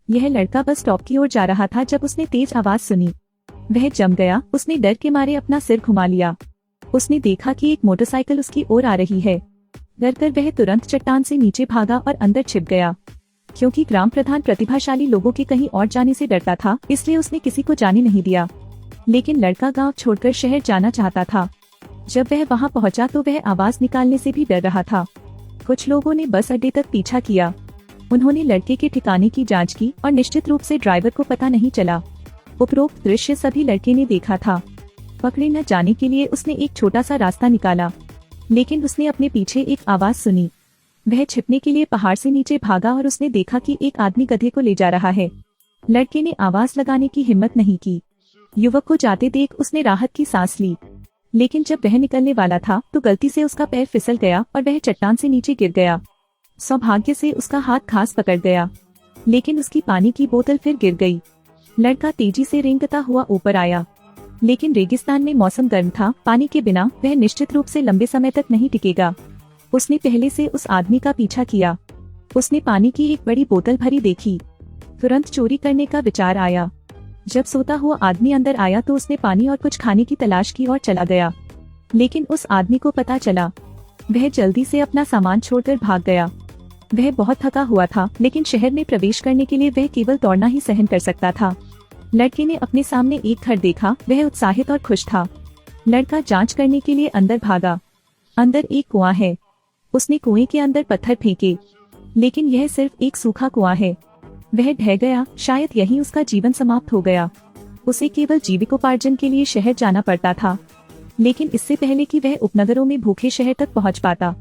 यह लड़का bus stop की ओर जा रहा था जब उसने तेज आवाज सुनी। वह जम गया। उसने डर के मारे अपना सिर घुमा लिया। उसने देखा कि एक मोटरसाइकिल उसकी ओर आ रही है। डरकर वह तुरंत चट्टान से नीचे भागा और अंदर छिप गया। क्योंकि ग्राम प्रधान प्रतिभाशाली लोगों के कहीं और जाने से डरता था, इसलिए उसने किसी को जाने नहीं दिया। लेकिन लड़का गांव छोड़कर शहर जाना चाहता था। जब वह वहां पहुंचा तो वह आवाज निकालने से भी डर रहा था। कुछ लोगों ने बस अड्डे तक पीछा किया। उन्होंने लड़के के ठिकाने की जांच की और निश्चित रूप से ड्राइवर को पता नहीं चला। उपरोक्त दृश्य सभी लड़के ने देखा था। पकड़े न जाने के लिए उसने एक छोटा सा रास्ता निकाला, लेकिन उसने अपने पीछे एक आवाज सुनी। वह छिपने के लिए पहाड़ से नीचे भागा और उसने देखा कि एक आदमी गधे को ले जा रहा है। लड़के ने आवाज लगाने की हिम्मत नहीं की। युवक को जाते देख उसने राहत की सांस ली, लेकिन जब वह निकलने वाला था तो गलती से उसका पैर फिसल गया और वह चट्टान से नीचे गिर गया। सौभाग्य से उसका हाथ घास पकड़ गया, लेकिन उसकी पानी की बोतल फिर गिर गई। लड़का तेजी से रेंगता हुआ ऊपर आया, लेकिन रेगिस्तान में मौसम गर्म था। पानी के बिना वह निश्चित रूप से लंबे समय तक नहीं टिकेगा। उसने पहले से उस आदमी का पीछा किया। उसने पानी की एक बड़ी बोतल भरी देखी। तुरंत चोरी करने का विचार आया। जब सोता हुआ आदमी अंदर आया तो उसने पानी और कुछ खाने की तलाश की और चला गया। लेकिन उस आदमी को पता चला। वह जल्दी से अपना सामान छोड़कर भाग गया। वह बहुत थका हुआ था, लेकिन शहर में प्रवेश करने के लिए वह केवल दौड़ना ही सहन कर सकता था। लड़के ने अपने सामने एक घर देखा। वह उत्साहित और खुश था। लड़का जांच करने के लिए अंदर भागा। अंदर एक कुआं है। उसने कुएं के अंदर पत्थर फेंके, लेकिन यह सिर्फ एक सूखा कुआं है। वह ढह गया। शायद यही उसका जीवन समाप्त हो गया। उसे केवल जीविकोपार्जन के लिए शहर जाना पड़ता था, लेकिन इससे पहले कि वह उपनगरों में भूखे शहर तक पहुंच पाता।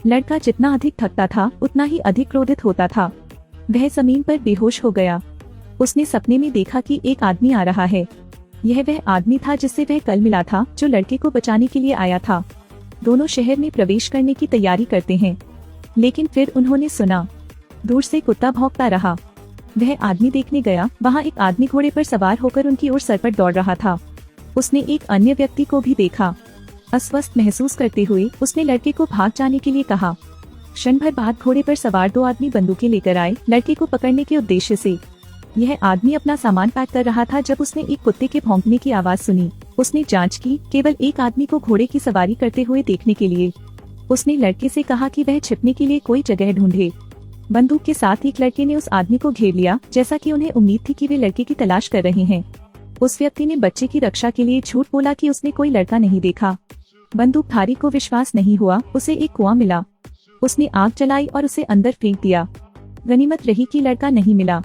लड़का जितना अधिक थकता था उतना ही अधिक क्रोधित होता था। वह जमीन पर बेहोश हो गया। उसने सपने में देखा कि एक आदमी आ रहा है। यह वह आदमी था जिससे वह कल मिला था, जो लड़के को बचाने के लिए आया था। दोनों शहर में प्रवेश करने की तैयारी करते हैं, लेकिन फिर उन्होंने सुना। दूर से कुत्ता भौंकता रहा। वह आदमी देखने गया। वहाँ एक आदमी घोड़े पर सवार होकर उनकी ओर सरपट दौड़ रहा था। उसने एक अन्य व्यक्ति को भी देखा। अस्वस्थ महसूस करते हुए उसने लड़के को भाग जाने के लिए कहा। क्षण भर बाद घोड़े पर सवार दो आदमी बंदूकें लेकर आए, लड़के को पकड़ने के उद्देश्य से। यह आदमी अपना सामान पैक कर रहा था जब उसने एक कुत्ते के भौंकने की आवाज सुनी। उसने जांच की, केवल एक आदमी को घोड़े की सवारी करते हुए देखने के लिए। उसने लड़के से कहा कि वह छिपने के लिए कोई जगह ढूंढे। बंदूक के साथ एक लड़के ने उस आदमी को घेर लिया, जैसा कि उन्हें उम्मीद थी कि वे लड़के की तलाश कर रहे हैं। उस व्यक्ति ने बच्चे की रक्षा के लिए झूठ बोला कि उसने कोई लड़का नहीं देखा। बंदूकधारी को विश्वास नहीं हुआ। उसे एक कुआं मिला। उसने आग जलाई और उसे अंदर फेंक दिया। गनीमत रही कि लड़का नहीं मिला,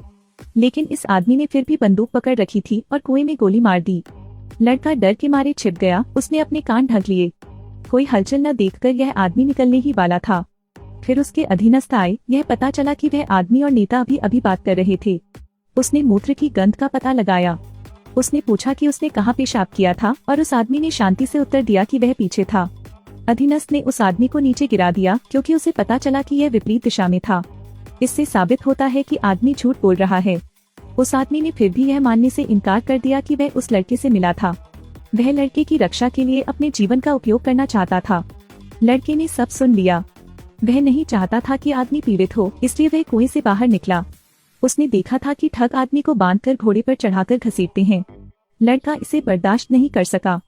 लेकिन इस आदमी ने फिर भी बंदूक पकड़ रखी थी और कुएं में गोली मार दी। लड़का डर के मारे छिप गया। उसने अपने कान ढक लिए। कोई हलचल न देखकर यह आदमी निकलने ही वाला था। फिर उसके अधीनस्थ आए। यह पता चला कि वह आदमी और नेता अभी बात कर रहे थे। उसने मूत्र की गंध का पता लगाया। उसने पूछा कि उसने कहाँ पेशाब किया था, और उस आदमी ने शांति से उत्तर दिया कि वह पीछे था। अधीनस्थ ने उस आदमी को नीचे गिरा दिया, क्योंकि उसे पता चला कि यह विपरीत दिशा में था। इससे साबित होता है कि आदमी झूठ बोल रहा है। उस आदमी ने फिर भी यह मानने से इनकार कर दिया कि वह उस लड़के से मिला था। वह लड़के की रक्षा के लिए अपने जीवन का उपयोग करना चाहता था। लड़के ने सब सुन लिया। वह नहीं चाहता था कि आदमी पीड़ित हो, इसलिए वह कुएं से बाहर निकला। उसने देखा था कि ठग आदमी को बांधकर घोड़े पर चढ़ाकर घसीटते हैं। लड़का इसे बर्दाश्त नहीं कर सका।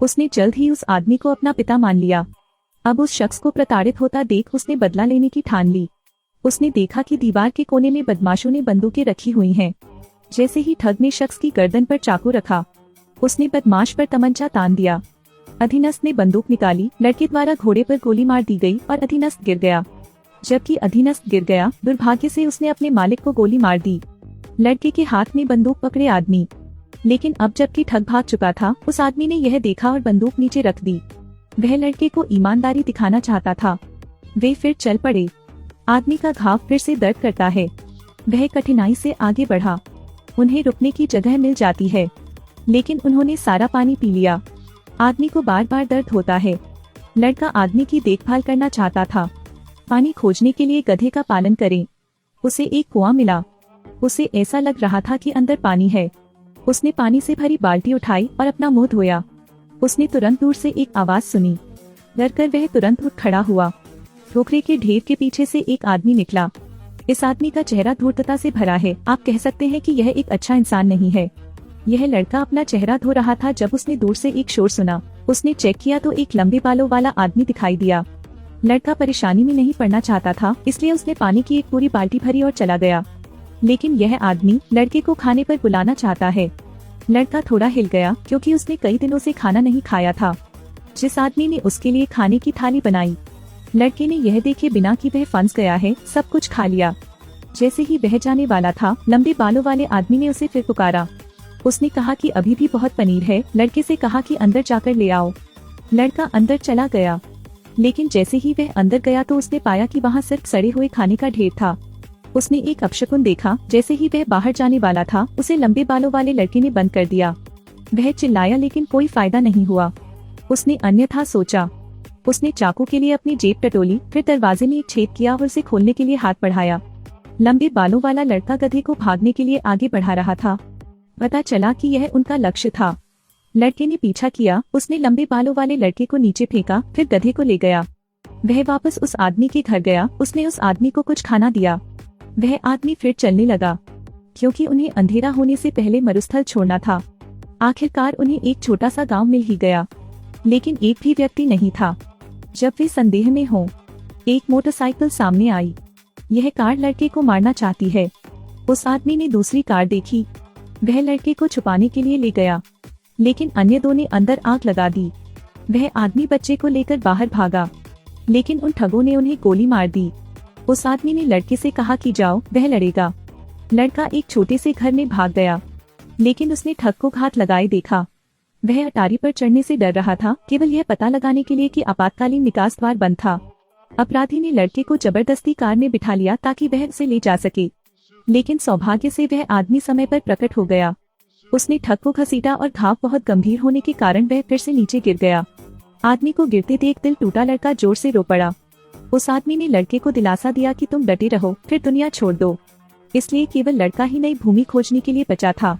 उसने जल्द ही उस आदमी को अपना पिता मान लिया। अब उस शख्स को प्रताड़ित होता देख उसने बदला लेने की ठान ली। उसने देखा कि दीवार के कोने में बदमाशों ने बंदूकें रखी हुई हैं। जैसे ही ठग ने शख्स की गर्दन पर चाकू रखा, उसने बदमाश पर तमंचा तान दिया। अधीनस्थ ने बंदूक निकाली। लड़के द्वारा घोड़े पर गोली मार दी गई और अधीनस्थ गिर गया। जबकि अधीनस्थ गिर गया, दुर्भाग्य से उसने अपने मालिक को गोली मार दी। लड़के के हाथ में बंदूक पकड़े आदमी, लेकिन अब जबकि ठग भाग चुका था, उस आदमी ने यह देखा और बंदूक नीचे रख दी। वह लड़के को ईमानदारी दिखाना चाहता था। वे फिर चल पड़े। आदमी का घाव फिर से दर्द करता है। वह कठिनाई से आगे बढ़ा। उन्हें रुकने की जगह मिल जाती है, लेकिन उन्होंने सारा पानी पी लिया। आदमी को बार बार दर्द होता है। लड़का आदमी की देखभाल करना चाहता था। पानी खोजने के लिए गधे का पालन करें। उसे एक कुआं मिला। उसे ऐसा लग रहा था कि अंदर पानी है। उसने पानी से भरी बाल्टी उठाई और अपना मुंह धोया। उसने तुरंत दूर से एक आवाज सुनी। डरकर वह तुरंत उठ खड़ा हुआ। ठोकरे के ढेर के पीछे से एक आदमी निकला। इस आदमी का चेहरा धूर्तता से भरा है। आप कह सकते हैं कि यह एक अच्छा इंसान नहीं है। यह लड़का अपना चेहरा धो रहा था जब उसने दूर से एक शोर सुना। उसने चेक किया तो एक लंबे बालों वाला आदमी दिखाई दिया। लड़का परेशानी में नहीं पड़ना चाहता था, इसलिए उसने पानी की एक पूरी बाल्टी भरी और चला गया। लेकिन यह आदमी लड़के को खाने पर बुलाना चाहता है। लड़का थोड़ा हिल गया क्योंकि उसने कई दिनों से खाना नहीं खाया था। जिस आदमी ने उसके लिए खाने की थाली बनाई, लड़के ने यह देखे बिना कि वह फंस गया है, सब कुछ खा लिया। जैसे ही वह जाने वाला था, लंबे बालों वाले आदमी ने उसे फिर पुकारा। उसने कहा कि अभी भी बहुत पनीर है। लड़के से कहा कि अंदर जाकर ले आओ। लड़का अंदर चला गया, लेकिन जैसे ही वह अंदर गया तो उसने पाया कि वहाँ सिर्फ सड़े हुए खाने का ढेर था। उसने एक अपशकुन देखा। जैसे ही वह बाहर जाने वाला था, उसे लंबे बालों वाले लड़के ने बंद कर दिया। वह चिल्लाया लेकिन कोई फायदा नहीं हुआ। उसने अन्यथा सोचा। उसने चाकू के लिए अपनी जेब टटोली, फिर दरवाजे में एक छेद किया और उसे खोलने के लिए हाथ बढ़ाया। लंबे बालों वाला लड़का गधे को भागने के लिए आगे बढ़ा रहा था। पता चला कि यह उनका लक्ष्य था। लड़के ने पीछा किया। उसने लंबे बालों वाले लड़के को नीचे फेंका, फिर गधे को ले गया। वह वापस उस आदमी के घर गया। उसने उस आदमी को कुछ खाना दिया। वह आदमी फिर चलने लगा, क्योंकि उन्हें अंधेरा होने से पहले मरुस्थल छोड़ना था। आखिरकार उन्हें एक छोटा सा गांव मिल ही गया, लेकिन एक भी व्यक्ति नहीं था। जब वे संदेह में हों, एक मोटरसाइकिल सामने आई। यह कार लड़के को मारना चाहती है। उस आदमी ने दूसरी कार देखी। वह लड़के को छुपाने के लिए ले गया, लेकिन अन्य दो ने अंदर आग लगा दी। वह आदमी बच्चे को लेकर बाहर भागा, लेकिन उन ठगों ने उन्हें गोली मार दी। उस आदमी ने लड़के से कहा कि जाओ, वह लड़ेगा। लड़का एक छोटे से घर में भाग गया, लेकिन उसने ठग को घात लगाए देखा। वह अटारी पर चढ़ने से डर रहा था, केवल यह पता लगाने के लिए कि आपातकालीन निकास द्वार बंद था। अपराधी ने लड़के को जबरदस्ती कार में बिठा लिया ताकि वह उसे ले जा सके, लेकिन सौभाग्य से वह आदमी समय पर प्रकट हो गया। उसने ठग को घसीटा और घाव बहुत गंभीर होने के कारण वह फिर से नीचे गिर गया। आदमी को गिरते देख दिल टूटा लड़का जोर से रो पड़ा। उस आदमी ने लड़के को दिलासा दिया कि तुम डटे रहो, फिर दुनिया छोड़ दो। इसलिए केवल लड़का ही नई भूमि खोजने के लिए बचा था।